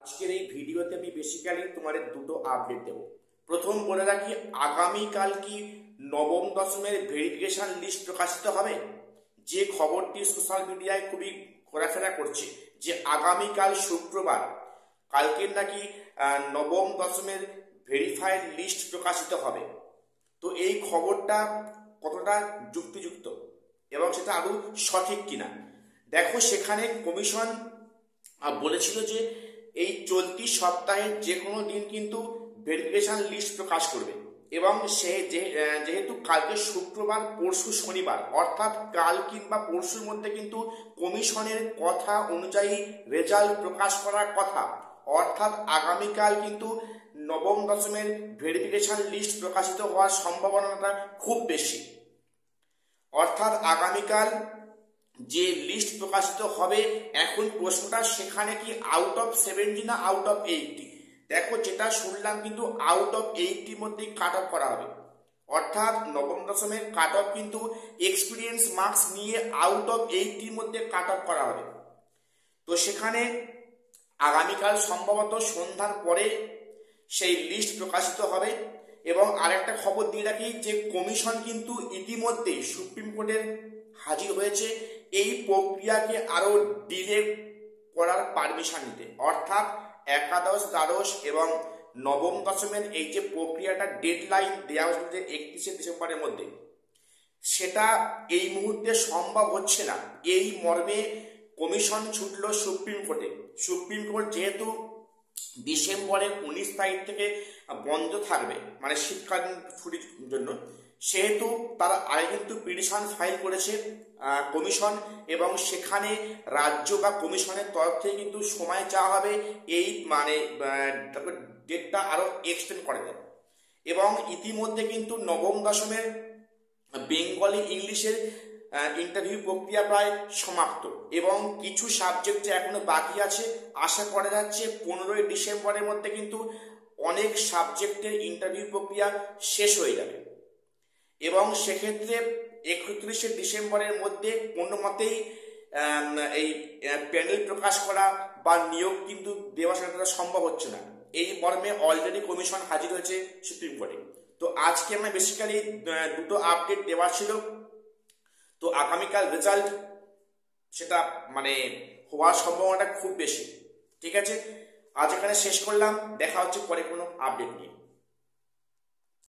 আজকের এই ভিডিওতে আমি বেসিক্যালি তোমাদের দুটো আপডেট দেব। প্রথম বলে রাখি, আগামীকাল কি নবম দশমের ভেরিফিকেশন লিস্ট প্রকাশিত হবে। যে খবরটি সোশ্যাল মিডিয়ায় খুবই ঘোরাফেরা করছে যে আগামীকাল শুক্রবার কালকের নাকি নবম দশমের ভেরিফাইড লিস্ট প্রকাশিত হবে। তো এই খবরটা কতটা যুক্তিযুক্ত এবং সেটা আদৌ সঠিক কিনা দেখো। সেখানে কমিশন বলেছিল যে এই চলতি সপ্তাহের যে কোনো দিন কিন্তু ভেরিফিকেশন লিস্ট প্রকাশ করবে এবং যেহেতু কালকে শুক্রবার পরশু শনিবার, অর্থাৎ কাল কিংবা পরশুর মধ্যে কিন্তু কমিশনের কথা অনুযায়ী রেজাল্ট প্রকাশ করার কথা, অর্থাৎ আগামীকাল কিন্তু নবম দশমের ভেরিফিকেশন লিস্ট প্রকাশিত হওয়ার সম্ভাবনাটা খুব বেশি। অর্থাৎ আগামীকাল যে লিস্ট প্রকাশিত হবে, এখন প্রশ্নটা সেখানে কি আউট অফ 70 না আউট অফ 80। দেখো, যেটা শুনলাম কিন্তু আউট অফ 80 মধ্যেই কাট অফ করা হবে। অর্থাৎ নবম দশমের কাট অফ কিন্তু এক্সপিরিয়েন্স মার্কস নিয়ে আউট অফ 80 মধ্যে কাট অফ করা হবে। তো সেখানে আগামীকাল সম্ভবত সন্ধ্যার পরে সেই লিস্ট প্রকাশিত হবে। এবং আরেকটা খবর দিয়ে রাখি যে কমিশন কিন্তু ইতিমধ্যেই সুপ্রিম কোর্টের হাজির হয়েছে এই প্রক্রিয়াকে আরো ডিলে করার পারমিশন নিতে। অর্থাৎ একাদশ, দ্বাদশ এবং নবম দশমের এই যে প্রক্রিয়াটা ডেডলাইন দেওয়া হচ্ছে 31শে ডিসেম্বরের মধ্যে, সেটা এই মুহূর্তে সম্ভব হচ্ছে না। এই মর্মে কমিশন ছুটল সুপ্রিম কোর্টে। সুপ্রিম কোর্ট যেহেতু ডিসেম্বরের 19 তারিখ থেকে বন্ধ থাকবে, মানে শীতকালীন ছুটির জন্য, সেহেতু তারা আগে কিন্তু পিটিশন ফাইল করেছে কমিশন, এবং সেখানে রাজ্য বা কমিশনের তরফ থেকে কিন্তু সময় চাওয়া হবে এই মানে ডেটটা আরো এক্সটেন্ড করে দেয়। এবং ইতিমধ্যে কিন্তু নবম দশমের বেঙ্গলি ইংলিশের ইন্টারভিউ প্রক্রিয়া প্রায় সমাপ্ত এবং কিছু সাবজেক্টে এখনো বাকি আছে। আশা করা যাচ্ছে 15ই ডিসেম্বরের মধ্যে কিন্তু অনেক সাবজেক্টের ইন্টারভিউ প্রক্রিয়া শেষ হয়ে যাবে এবং সেক্ষেত্রে 31শে ডিসেম্বরের মধ্যে কোনো মতেই এই প্যানেল প্রকাশ করা বা নিয়োগ কিন্তু দেওয়া সেটা সম্ভব হচ্ছে না। এই মর্মে অলরেডি কমিশন হাজির হয়েছে সুপ্রিম কোর্টে। তো আজকে আমরা বেসিক্যালি দুটো আপডেট দেওয়া ছিল। তো আগামীকাল রেজাল্ট সেটা মানে হওয়ার সম্ভাবনাটা খুব বেশি। ঠিক আছে, আজ এখানে শেষ করলাম, দেখা হচ্ছে পরে কোনো আপডেট নিয়ে।